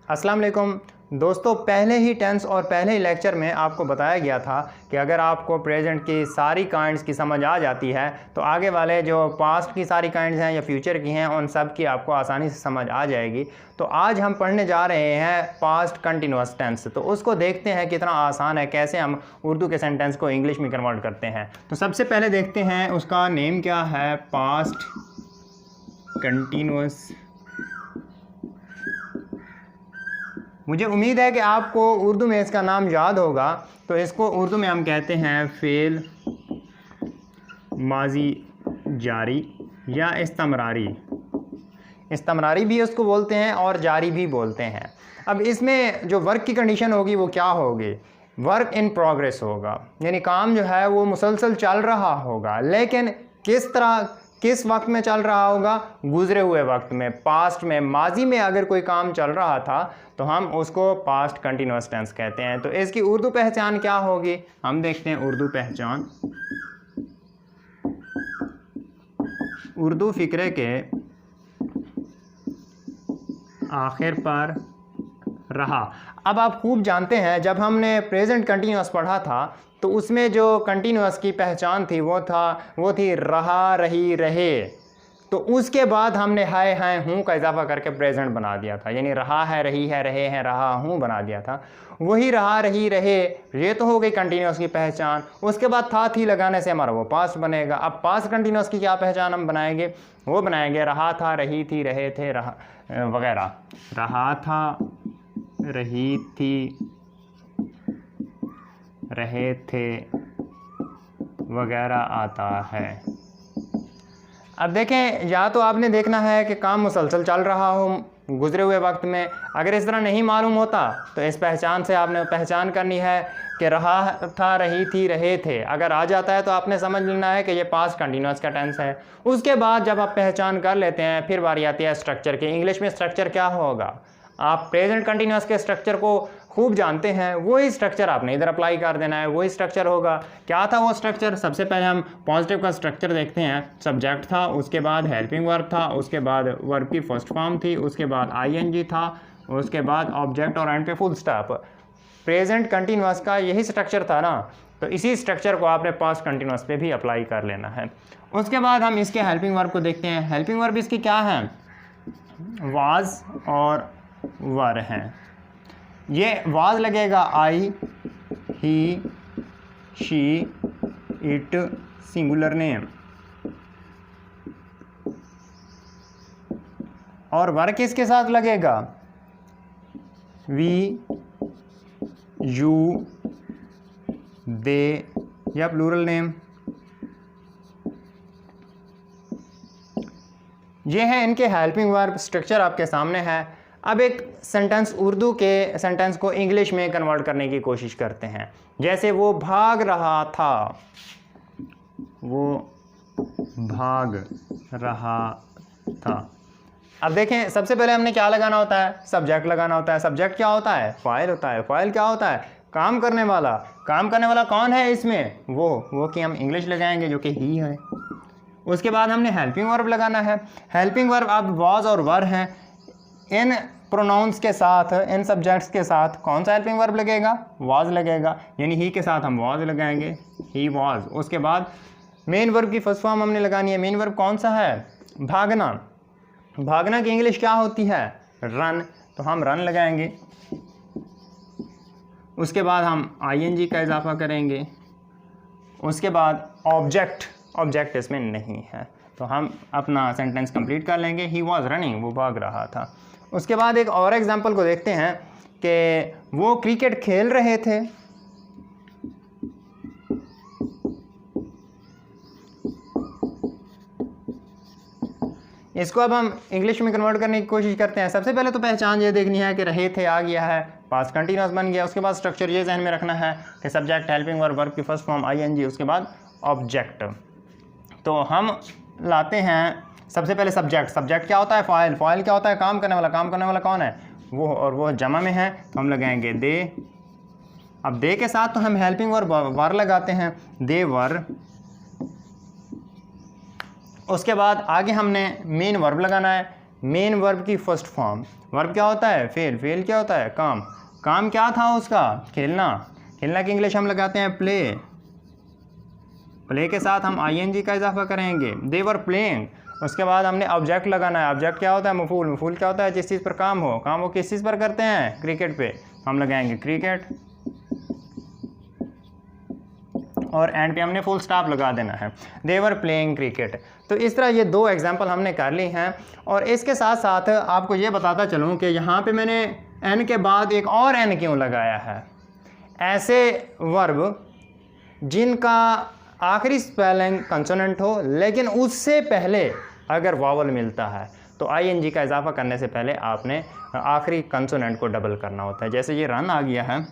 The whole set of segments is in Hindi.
अस्सलाम वालेकुम दोस्तों, पहले ही टेंस और पहले ही लेक्चर में आपको बताया गया था कि अगर आपको प्रेजेंट की सारी काइंड्स की समझ आ जाती है तो आगे वाले जो पास्ट की सारी काइंड्स हैं या फ्यूचर की हैं उन सब की आपको आसानी से समझ आ जाएगी। तो आज हम पढ़ने जा रहे हैं पास्ट कंटिन्यूअस टेंस। तो उसको देखते हैं कितना आसान है, कैसे हम उर्दू के सेंटेंस को इंग्लिश में कन्वर्ट करते हैं। तो सबसे पहले देखते हैं उसका नेम क्या है, पास्ट कंटिन्यूअस। मुझे उम्मीद है कि आपको उर्दू में इसका नाम याद होगा। तो इसको उर्दू में हम कहते हैं फ़ेल माजी जारी या इस्तमरारी। इस्तमरारी भी उसको बोलते हैं और जारी भी बोलते हैं। अब इसमें जो वर्क की कंडीशन होगी वो क्या होगी, वर्क इन प्रोग्रेस होगा, यानी काम जो है वो मुसलसल चल रहा होगा, लेकिन किस तरह किस वक्त में चल रहा होगा, गुजरे हुए वक्त में, पास्ट में, माजी में अगर कोई काम चल रहा था तो हम उसको पास्ट कंटिन्यूअस टेंस कहते हैं। तो इसकी उर्दू पहचान क्या होगी, हम देखते हैं उर्दू पहचान। उर्दू फिक्रे के आखिर पर रहा। अब आप खूब जानते हैं जब हमने प्रेजेंट कंटिन्यूअस पढ़ा था तो उसमें जो कंटिन्यूअस की पहचान थी वो थी रहा, रही, रहे। तो उसके बाद हमने हाय हाय हूँ का इजाफा करके प्रेजेंट बना दिया था, यानी रहा है, रही है, रहे हैं, रहा हूँ बना दिया था। वही रहा, रही, रहे, ये तो हो गई कंटिन्यूअस की पहचान। उसके बाद था थी लगाने से हमारा वो पास्ट बनेगा। अब पास्ट कंटिन्यूअस की क्या पहचान हम बनाएंगे, वो बनाएंगे रहा था, रही थी, रहे थे, रहा वगैरह। रहा था, रही थी, रहे थे वगैरह आता है। अब देखें, या तो आपने देखना है कि काम मुसलसल चल रहा हो गुजरे हुए वक्त में। अगर इस तरह नहीं मालूम होता तो इस पहचान से आपने पहचान करनी है कि रहा था, रही थी, रहे थे। अगर आ जाता है तो आपने समझ लेना है कि ये पास्ट कंटिन्यूअस का टेंस है। उसके बाद जब आप पहचान कर लेते हैं फिर बारी आती है स्ट्रक्चर की। इंग्लिश में स्ट्रक्चर क्या होगा, आप प्रेजेंट कंटिन्यूअस के स्ट्रक्चर को खूब जानते हैं, वही स्ट्रक्चर आपने इधर अप्लाई कर देना है। वही स्ट्रक्चर होगा। क्या था वो स्ट्रक्चर, सबसे पहले हम पॉजिटिव का स्ट्रक्चर देखते हैं। सब्जेक्ट था, उसके बाद हेल्पिंग वर्ब था, उसके बाद वर्ब की फर्स्ट फॉर्म थी, उसके बाद आईएनजी था, उसके बाद ऑब्जेक्ट और एंड पे फुल स्टॉप। प्रेजेंट कंटिन्यूअस का यही स्ट्रक्चर था ना, तो इसी स्ट्रक्चर को आपने पास्ट कंटिन्यूअस पे भी अप्लाई कर लेना है। उसके बाद हम इसके हेल्पिंग वर्ब को देखते हैं। हेल्पिंग वर्ब इसकी क्या है, वाज और वर हैं। ये वाज लगेगा आई, ही, शी, इट, सिंगुलर नेम। और वर किसके साथ लगेगा, वी, यू, दे या प्लूरल नेम। ये है इनके हेल्पिंग वर्ब। स्ट्रक्चर आपके सामने है। अब एक सेंटेंस, उर्दू के सेंटेंस को इंग्लिश में कन्वर्ट करने की कोशिश करते हैं। जैसे वो भाग रहा था, वो भाग रहा था। अब देखें, सबसे पहले हमने क्या लगाना होता है, सब्जेक्ट लगाना होता है। सब्जेक्ट क्या होता है, फाइल होता है। फाइल क्या होता है, काम करने वाला। काम करने वाला कौन है इसमें, वो कि हम इंग्लिश लगाएंगे जो कि ही है। उसके बाद हमने हेल्पिंग वर्ब लगाना है। हेल्पिंग वर्ब अब वाज और वर हैं। इन प्रोनाउंस के साथ, इन सब्जेक्ट्स के साथ कौन सा हेल्पिंग वर्ब लगेगा, वाज लगेगा, यानी ही के साथ हम वाज लगाएंगे, ही वाज। उसके बाद मेन वर्ब की फर्स्ट फॉर्म हमने लगानी है। मेन वर्ब कौन सा है, भागना। भागना की इंग्लिश क्या होती है, रन, तो हम रन लगाएंगे। उसके बाद हम आईएनजी का इजाफा करेंगे। उसके बाद ऑब्जेक्ट इसमें नहीं है तो हम अपना सेंटेंस कंप्लीट कर लेंगे, ही वॉज रनिंग, वो भाग रहा था। उसके बाद एक और एग्जांपल को देखते हैं कि वो क्रिकेट खेल रहे थे। इसको अब हम इंग्लिश में कन्वर्ट करने की कोशिश करते हैं। सबसे पहले तो पहचान ये देखनी है कि रहे थे आ गया है, पास्ट कंटिन्यूअस बन गया। उसके बाद स्ट्रक्चर ये जहन में रखना है कि सब्जेक्ट, हेल्पिंग वर्ब, वर्ब की फर्स्ट फॉर्म आईएनजी, उसके बाद ऑब्जेक्ट। तो हम लाते हैं सबसे पहले सब्जेक्ट क्या होता है, फाइल क्या होता है, काम करने वाला कौन है, वो, और वो जमा में है तो हम लगाएंगे दे। अब दे के साथ तो हम हेल्पिंग वर्ब वर लगाते हैं, दे वर। उसके बाद आगे हमने मेन वर्ब लगाना है। मेन वर्ब की फर्स्ट फॉर्म। वर्ब क्या होता है? फेल। फेल क्या होता है? काम। काम क्या था उसका? खेलना। खेलना की इंग्लिश हम लगाते हैं प्ले। प्ले के साथ हम ING का इजाफा करेंगे, दे वर प्लेइंग। उसके बाद हमने ऑब्जेक्ट लगाना है। ऑब्जेक्ट क्या होता है? मफूल। मफूल क्या होता है? जिस चीज़ पर काम हो। काम वो किस चीज़ पर करते हैं? क्रिकेट पे। हम लगाएंगे क्रिकेट और एंड पे हमने फुल स्टॉप लगा देना है, दे वर प्लेइंग क्रिकेट। तो इस तरह ये 2 एग्जांपल हमने कर ली हैं। और इसके साथ साथ आपको ये बताता चलूँ कि यहाँ पे मैंने एन के बाद एक और एन क्यों लगाया है। ऐसे वर्ब जिनका आखिरी स्पेलिंग कंसोनेंट हो लेकिन उससे पहले अगर वावल मिलता है तो ING का इजाफा करने से पहले आपने आखिरी कंसोनेंट को डबल करना होता है। जैसे ये रन आ गया है,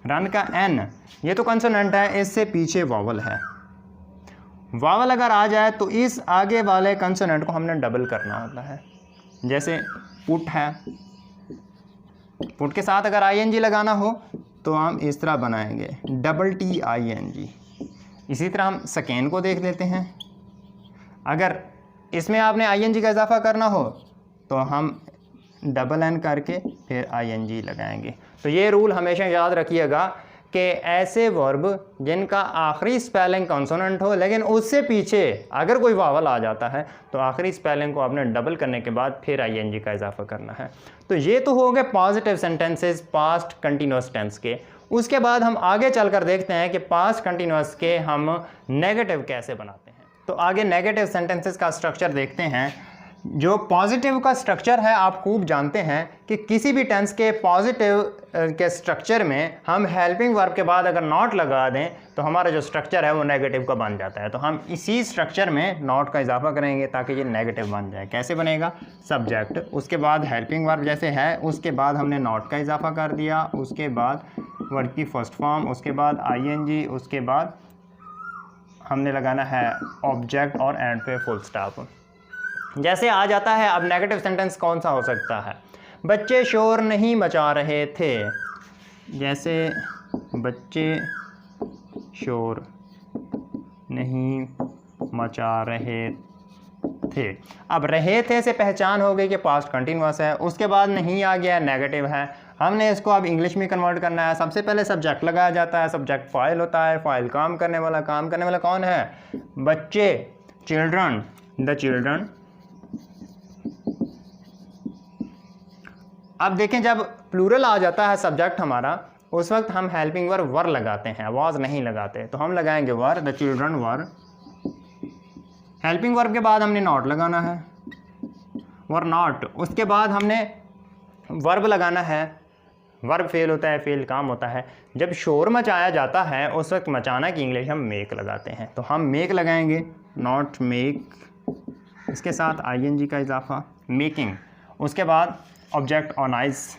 रन का N ये तो कंसोनेंट है, इससे पीछे वावल है। वावल अगर आ जाए तो इस आगे वाले कंसोनेंट को हमने डबल करना होता है। जैसे पुट है, पुट के साथ अगर ING लगाना हो तो हम इस तरह बनाएंगे TTING। इसी तरह हम सेकेंड को देख लेते हैं। अगर इसमें आपने ING का इजाफा करना हो तो हम N करके फिर ING लगाएंगे। तो ये रूल हमेशा याद रखिएगा कि ऐसे वर्ब जिनका आखिरी स्पेलिंग कॉन्सोनेंट हो लेकिन उससे पीछे अगर कोई वावल आ जाता है तो आखिरी स्पेलिंग को आपने डबल करने के बाद फिर ING का इजाफा करना है। तो ये तो हो गए positive sentences past continuous tense के। उसके बाद हम आगे चलकर देखते हैं कि पास्ट कंटिन्यूस के हम नेगेटिव कैसे बनाते हैं। तो आगे नेगेटिव सेंटेंसेस का स्ट्रक्चर देखते हैं। जो पॉजिटिव का स्ट्रक्चर है आप खूब जानते हैं कि किसी भी टेंस के पॉजिटिव के स्ट्रक्चर में हम हेल्पिंग वर्ब के बाद अगर नॉट लगा दें तो हमारा जो स्ट्रक्चर है वो नेगेटिव का बन जाता है। तो हम इसी स्ट्रक्चर में नॉट का इजाफा करेंगे ताकि ये नेगेटिव बन जाए। कैसे बनेगा? सब्जेक्ट, उसके बाद हेल्पिंग वर्ब जैसे है, उसके बाद हमने नॉट का इजाफा कर दिया, उसके बाद वर्ब की फर्स्ट फॉर्म, उसके बाद ING, उसके बाद हमने लगाना है ऑब्जेक्ट और एंड पे फुल स्टॉप। जैसे आ जाता है अब नेगेटिव सेंटेंस कौन सा हो सकता है? बच्चे शोर नहीं मचा रहे थे। जैसे बच्चे शोर नहीं मचा रहे थे। अब रहे थे से पहचान हो गई कि पास्ट कंटिन्यूअस है। उसके बाद नहीं आ गया, नेगेटिव है। हमने इसको अब इंग्लिश में कन्वर्ट करना है। सबसे पहले सब्जेक्ट लगाया जाता है। सब्जेक्ट फाइल होता है, फाइल काम करने वाला। काम करने वाला कौन है? बच्चे, चिल्ड्रन, द चिल्ड्रन। अब देखें जब प्लूरल आ जाता है सब्जेक्ट हमारा, उस वक्त हम हेल्पिंग वर्ब वर लगाते हैं, वाज नहीं लगाते। तो हम लगाएंगे were, the children were. Helping verb के बाद हमने नॉट लगाना है, वर नॉट। उसके बाद हमने वर्ब लगाना है। वर्ब फेल होता है, फेल काम होता है। जब शोर मचाया जाता है उस वक्त मचाना की इंग्लिश हम मेक लगाते हैं। तो हम मेक लगाएंगे, नॉट मेक, इसके साथ ING का इजाफा, मेकिंग। उसके बाद ऑब्जेक्ट ऑर्गेनाइज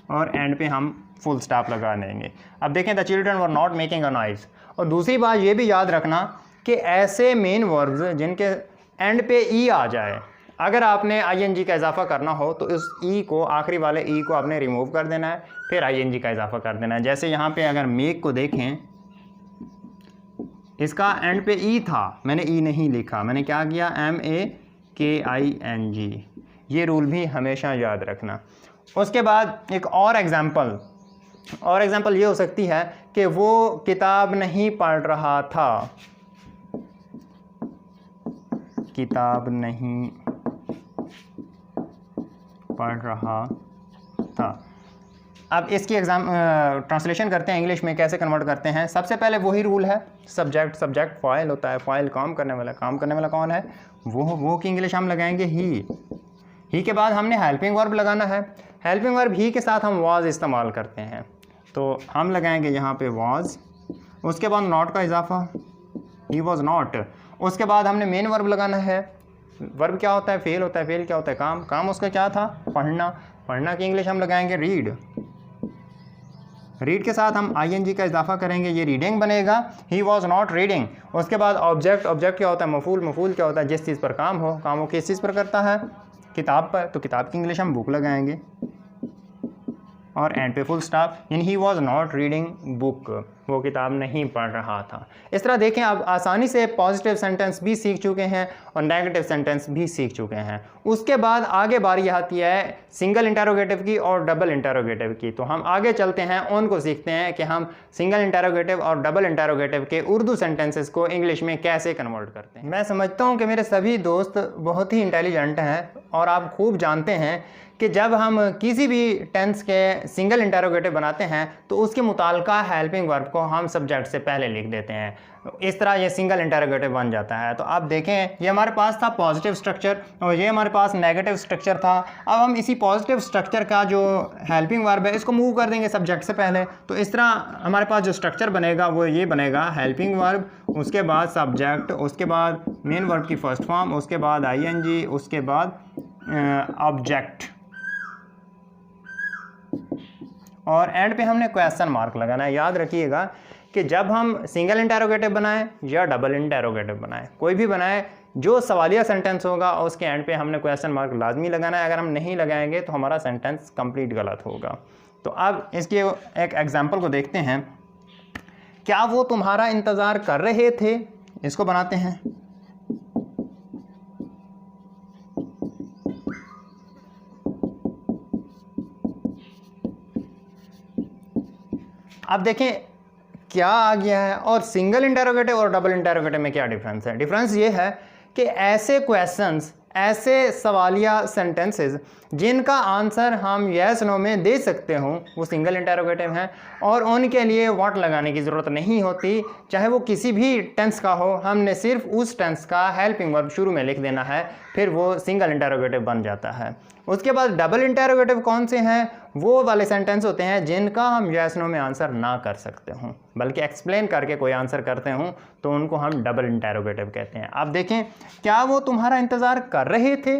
और एंड पे हम फुल स्टॉप लगा देंगे। अब देखें the children were not making a noise. और दूसरी बात ये भी याद रखना कि ऐसे मेन वर्ब्स जिनके एंड पे ई आ जाए, अगर आपने ING का इजाफा करना हो तो इस ई को, आखिरी वाले ई को आपने रिमूव कर देना है, फिर ING का इजाफा कर देना है। जैसे यहाँ पे अगर मेक को देखें, इसका एंड पे ई था, मैंने ई नहीं लिखा, मैंने क्या किया? MAKING। ये रूल भी हमेशा याद रखना। उसके बाद एक और एग्जांपल ये हो सकती है कि वो किताब नहीं पढ़ रहा था। किताब नहीं पढ़ रहा था। अब इसकी ट्रांसलेशन करते हैं इंग्लिश में, कैसे कन्वर्ट करते हैं? सबसे पहले वही रूल है, सब्जेक्ट फाइल होता है, फाइल काम करने वाला। काम करने वाला कौन है? वो की इंग्लिश हम लगाएंगे ही के बाद हमने हेल्पिंग वर्ब लगाना है। हेल्पिंग वर्ब ही के साथ हम वाज इस्तेमाल करते हैं, तो हम लगाएंगे यहाँ पे वाज। उसके बाद नॉट का इजाफा, ही वॉज नॉट। उसके बाद हमने मेन वर्ब लगाना है। वर्ब क्या होता है? फेल होता है। फेल क्या होता है? काम। काम उसका क्या था? पढ़ना। पढ़ना की इंग्लिश हम लगाएंगे रीड। रीड के साथ हम ING का इजाफा करेंगे, ये रीडिंग बनेगा, ही वॉज नॉट रीडिंग। उसके बाद ऑब्जेक्ट क्या होता है? मफूल। मफूल क्या होता है? जिस चीज़ पर काम हो। काम वो किस चीज़ पर करता है? किताब पर। तो किताब की इंग्लिश हम बुक लगाएंगे। और एंड पे फुल स्टॉप, यानी he was not reading book, वो किताब नहीं पढ़ रहा था। इस तरह देखें आप आसानी से पॉजिटिव सेंटेंस भी सीख चुके हैं और नेगेटिव सेंटेंस भी सीख चुके हैं। उसके बाद आगे बारी आती है सिंगल इंटरोगेटिव की और डबल इंटरोगेटिव की। तो हम आगे चलते हैं, उनको सीखते हैं कि हम सिंगल इंटरोगेटिव और डबल इंटरोगेटिव के उर्दू सेंटेंसेस को इंग्लिश में कैसे कन्वर्ट करते हैं। मैं समझता हूँ कि मेरे सभी दोस्त बहुत ही इंटेलिजेंट हैं और आप खूब जानते हैं कि जब हम किसी भी टेंस के सिंगल इंटरोगेटिव बनाते हैं तो उसके मुताल्लिका हेल्पिंग वर्ब को हम सब्जेक्ट से पहले लिख देते हैं। इस तरह ये सिंगल इंटरोगेटिव बन जाता है। तो आप देखें ये हमारे पास था पॉजिटिव स्ट्रक्चर और ये हमारे पास नेगेटिव स्ट्रक्चर था। अब हम इसी पॉजिटिव स्ट्रक्चर का जो हेल्पिंग वर्ब है इसको मूव कर देंगे सब्जेक्ट से पहले। तो इस तरह हमारे पास जो स्ट्रक्चर बनेगा वो ये बनेगा, हेल्पिंग वर्ब, उसके बाद सब्जेक्ट, उसके बाद मेन वर्ब की फर्स्ट फॉर्म, उसके बाद ING, उसके बाद ऑब्जेक्ट और एंड पे हमने क्वेश्चन मार्क लगाना है। याद रखिएगा कि जब हम सिंगल इंटरोगेटिव बनाएं या डबल इंटरोगेटिव बनाएं, कोई भी बनाएं, जो सवालिया सेंटेंस होगा उसके एंड पे हमने क्वेश्चन मार्क लाजमी लगाना है। अगर हम नहीं लगाएंगे तो हमारा सेंटेंस कंप्लीट गलत होगा। तो अब इसके एक एग्जांपल को देखते हैं। क्या वो तुम्हारा इंतज़ार कर रहे थे, इसको बनाते हैं। अब देखें क्या आ गया है और सिंगल इंटरोगेटिव और डबल इंटरोगेटिव में क्या डिफरेंस है। डिफरेंस ये है कि ऐसे क्वेश्चंस, ऐसे सवालिया सेंटेंसेस जिनका आंसर हम येस नो में दे सकते हों वो सिंगल इंटरोगेटिव हैं और उनके लिए व्हाट लगाने की ज़रूरत नहीं होती, चाहे वो किसी भी टेंस का हो। हमने सिर्फ उस टेंस का हेल्पिंग वर्ब शुरू में लिख देना है, फिर वो सिंगल इंटरोगेटिव बन जाता है। उसके बाद डबल इंटरोगेटिव कौन से हैं? वो वाले सेंटेंस होते हैं जिनका हम येस नो में आंसर ना कर सकते हों बल्कि एक्सप्लेन करके कोई आंसर करते हों, तो उनको हम डबल इंटरोगेटिव कहते हैं। अब देखें, क्या वो तुम्हारा इंतज़ार कर रहे थे,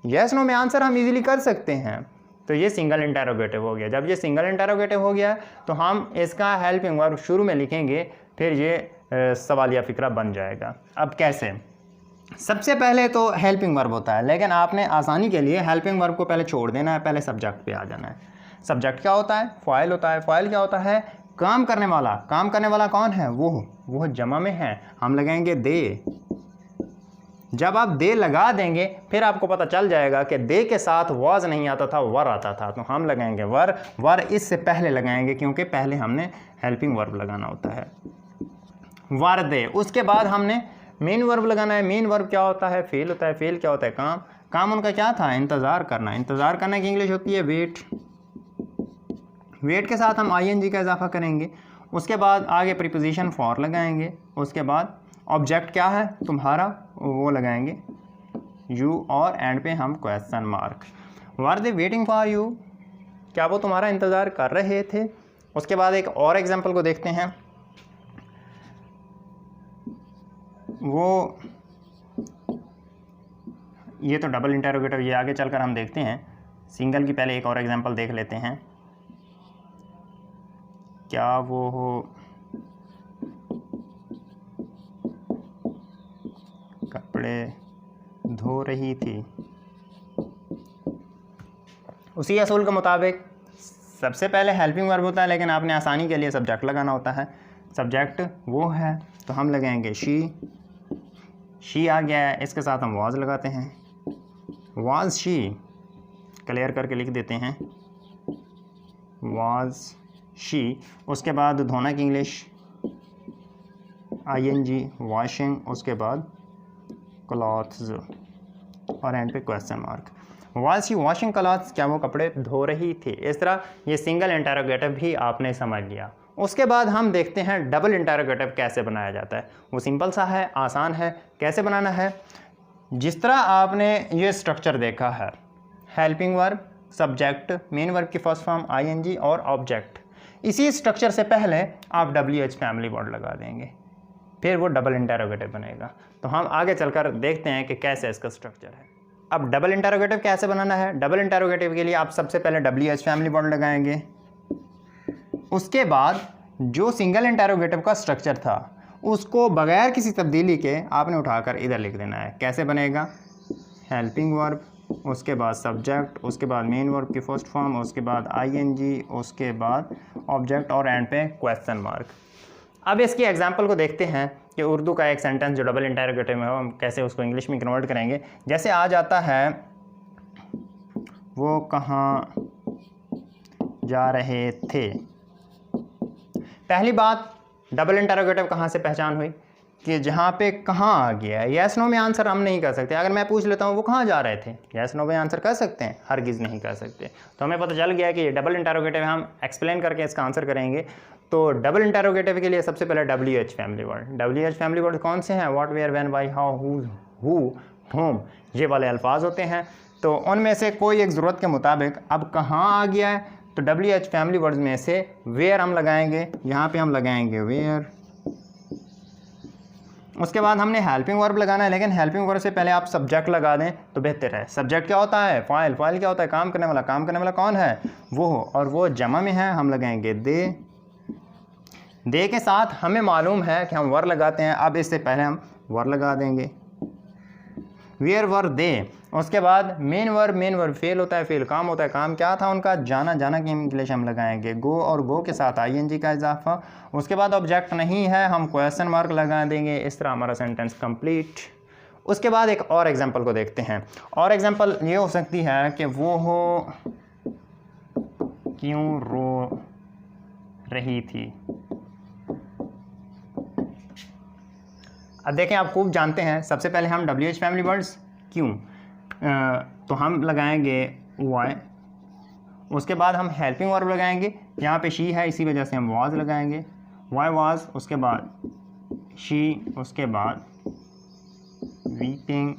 येस नो में आंसर हम इजीली कर सकते हैं, तो ये सिंगल इंटरोगेटिव हो गया। जब ये सिंगल इंटरोगेटिव हो गया तो हम इसका हेल्पिंग वर्ब शुरू में लिखेंगे, फिर ये सवालिया फ़िक्रा बन जाएगा। अब कैसे? सबसे पहले तो हेल्पिंग वर्ब होता है, लेकिन आपने आसानी के लिए हेल्पिंग वर्ब को पहले छोड़ देना है, पहले सब्जेक्ट पे आ जाना है। सब्जेक्ट क्या होता है? फ़ाइल होता है। फ़ाइल क्या होता है? काम करने वाला। काम करने वाला कौन है? वो जमा में है, हम लगाएंगे दे। जब आप दे लगा देंगे फिर आपको पता चल जाएगा कि दे के साथ वाज नहीं आता था, वर आता था, तो हम लगाएंगे वर। वर इससे पहले लगाएंगे क्योंकि पहले हमने हेल्पिंग वर्ब लगाना होता है, वर दे। उसके बाद हमने मेन वर्ब लगाना है। मेन वर्ब क्या होता है? फेल होता है। फेल क्या होता है? काम। काम उनका क्या था? इंतज़ार करना। इंतज़ार करने की इंग्लिश होती है वेट। वेट के साथ हम ING का इजाफा करेंगे। उसके बाद आगे प्रीपोजिशन फॉर लगाएंगे। उसके बाद ऑब्जेक्ट क्या है? तुम्हारा, वो लगाएंगे यू और एंड पे हम question mark. Were they waiting for you, क्या वो तुम्हारा इंतज़ार कर रहे थे? उसके बाद एक और एग्जांपल को देखते हैं। वो ये तो डबल इंटरोगेटिव, ये आगे चलकर हम देखते हैं। सिंगल की पहले एक और एग्जांपल देख लेते हैं। क्या वो हो कपड़े धो रही थी? उसी असूल के मुताबिक सबसे पहले हेल्पिंग वर्ब होता है, लेकिन आपने आसानी के लिए सब्जेक्ट लगाना होता है। सब्जेक्ट वो है तो हम लगाएंगे शी। शी आ गया है, इसके साथ हम वाज लगाते हैं। वाज शी क्लियर करके लिख देते हैं, वाज शी। उसके बाद धोना की इंग्लिश ING, वॉशिंग। उसके बाद क्लॉथ्स और एंड पे question mark. Was she washing clothes, क्या वो कपड़े धो रही थी? इस तरह ये सिंगल इंटरोगेटिव भी आपने समझ लिया। उसके बाद हम देखते हैं डबल इंटरोगेटिव कैसे बनाया जाता है। वो सिंपल सा है, आसान है। कैसे बनाना है? जिस तरह आपने ये स्ट्रक्चर देखा है, helping verb, subject, main verb की फर्स्ट फॉर्म ING और ऑब्जेक्ट, इसी स्ट्रक्चर से पहले आप WH फैमिली वर्ड लगा देंगे, फिर वो डबल इंटरोगेटिव बनेगा। तो हम आगे चलकर देखते हैं कि कैसे इसका स्ट्रक्चर है। अब डबल इंटरोगेटिव कैसे बनाना है? डबल इंटरोगेटिव के लिए आप सबसे पहले WH फैमिली वर्ड लगाएंगे। उसके बाद जो सिंगल इंटरोगेटिव का स्ट्रक्चर था उसको बगैर किसी तब्दीली के आपने उठाकर इधर लिख देना है। कैसे बनेगा? हेल्पिंग वर्ब, उसके बाद सब्जेक्ट, उसके बाद मेन वर्ब की फर्स्ट फॉर्म, उसके बाद आईएनजी, उसके बाद ऑब्जेक्ट और एंड पे क्वेश्चन मार्क। अब इसकी एग्जांपल को देखते हैं कि उर्दू का एक सेंटेंस जो डबल इंटरोगेटिव में हो हम कैसे उसको इंग्लिश में कन्वर्ट करेंगे। जैसे आ जाता है वो कहाँ जा रहे थे। पहली बात, डबल इंटरोगेटिव कहाँ से पहचान हुई कि जहाँ पे कहाँ आ गया है। यस नो में आंसर हम नहीं कर सकते। अगर मैं पूछ लेता हूँ वो कहाँ जा रहे थे, यस नो में आंसर कर सकते हैं? हरगिज़ नहीं कर सकते। तो हमें पता चल गया कि ये डबल इंटरोगेटिव है, हम एक्सप्लेन करके इसका आंसर करेंगे। तो डबल इंटरोगेटिव के लिए सबसे पहले WH family word. WH family word कौन से हैं? What, where, when, why, how, who, whom, ये वाले अल्फाज होते हैं। तो उनमें से कोई एक ज़रूरत के मुताबिक अब कहाँ आ गया है, तो WH फैमिली वर्ड्स में से वेयर हम लगाएंगे, यहाँ पे हम लगाएंगे वेयर। उसके बाद हमने हेल्पिंग वर्ब लगाना है, लेकिन हेल्पिंग वर्ब से पहले आप सब्जेक्ट लगा दें तो बेहतर है। सब्जेक्ट क्या होता है? फाइल। फाइल क्या होता है? काम करने वाला। काम करने वाला कौन है? वो, और वो जमा में है, हम लगाएंगे दे। दे के साथ हमें मालूम है कि हम वर लगाते हैं, अब इससे पहले हम वर लगा देंगे, वेयर वर दे। उसके बाद मेन वर्ब फेल होता है, फेल काम होता है। काम क्या था उनका? जाना। जाना की इंग्लिश हम लगाएंगे गो, और गो के साथ आईएनजी का इजाफा। उसके बाद ऑब्जेक्ट नहीं है, हम क्वेश्चन मार्क लगा देंगे। इस तरह हमारा सेंटेंस कंप्लीट। उसके बाद एक और एग्जांपल को देखते हैं। और एग्जांपल ये हो सकती है कि वो हो क्यों रो रही थी। अब देखें, आप खूब जानते हैं, सबसे पहले हम WH फैमिली वर्ड्स क्यों, तो हम लगाएंगे वाई। उसके बाद हम हेल्पिंग वर्ब लगाएंगे, यहाँ पे शी है इसी वजह से हम वाज लगाएंगे, वाई वाज। उसके बाद शी, उसके बाद वीपिंग।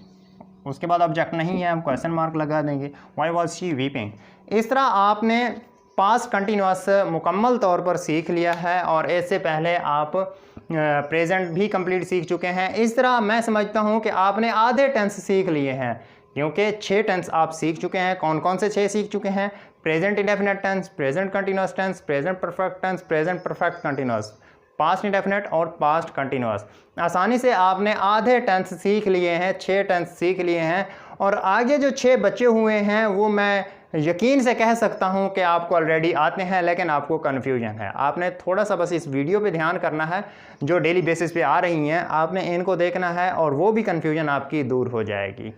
उसके बाद ऑब्जेक्ट नहीं है, हम क्वेश्चन मार्क लगा देंगे, वाई वाज शी वीपिंग। इस तरह आपने पास्ट कंटिन्यूअस मुकम्मल तौर पर सीख लिया है, और इससे पहले आप प्रेजेंट भी कंप्लीट सीख चुके हैं। इस तरह मैं समझता हूं कि आपने आधे टेंस सीख लिए हैं, क्योंकि 6 टेंस आप सीख चुके हैं। कौन कौन से 6 सीख चुके हैं? Present indefinite tense, present continuous tense, present perfect tense, present perfect continuous, past indefinite और पास्ट कंटिन्यूअस। आसानी से आपने आधे टेंस सीख लिए हैं, 6 टेंस सीख लिए हैं, और आगे जो 6 बचे हुए हैं वो मैं यकीन से कह सकता हूं कि आपको ऑलरेडी आते हैं, लेकिन आपको कन्फ्यूजन है। आपने थोड़ा सा बस इस वीडियो पे ध्यान करना है, जो डेली बेसिस पे आ रही हैं, आपने इनको देखना है और वो भी कन्फ्यूजन आपकी दूर हो जाएगी।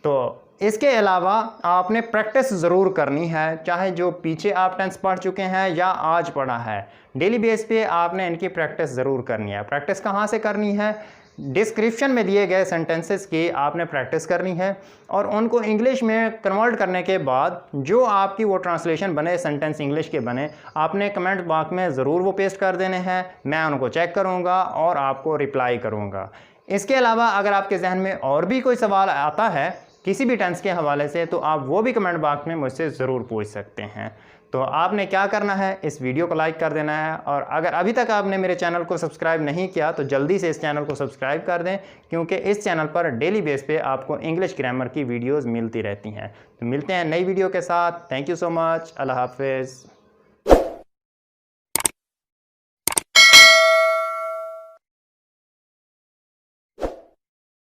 तो इसके अलावा आपने प्रैक्टिस ज़रूर करनी है, चाहे जो पीछे आप टेंस पढ़ चुके हैं या आज पढ़ा है, डेली बेस पे आपने इनकी प्रैक्टिस ज़रूर करनी है। प्रैक्टिस कहाँ से करनी है? डिस्क्रिप्शन में दिए गए सेंटेंसेस की आपने प्रैक्टिस करनी है, और उनको इंग्लिश में कन्वर्ट करने के बाद जो आपकी वो ट्रांसलेशन बने, सेंटेंस इंग्लिश के बने, आपने कमेंट बॉक्स में ज़रूर वो पेस्ट कर देने हैं। मैं उनको चेक करूँगा और आपको रिप्लाई करूँगा। इसके अलावा अगर आपके जहन में और भी कोई सवाल आता है किसी भी टेंस के हवाले से, तो आप वो भी कमेंट बॉक्स में मुझसे ज़रूर पूछ सकते हैं। तो आपने क्या करना है, इस वीडियो को लाइक कर देना है, और अगर अभी तक आपने मेरे चैनल को सब्सक्राइब नहीं किया तो जल्दी से इस चैनल को सब्सक्राइब कर दें, क्योंकि इस चैनल पर डेली बेस पे आपको इंग्लिश ग्रामर की वीडियोस मिलती रहती हैं। तो मिलते हैं नई वीडियो के साथ। Thank you so much. अल्लाह हाफिज़।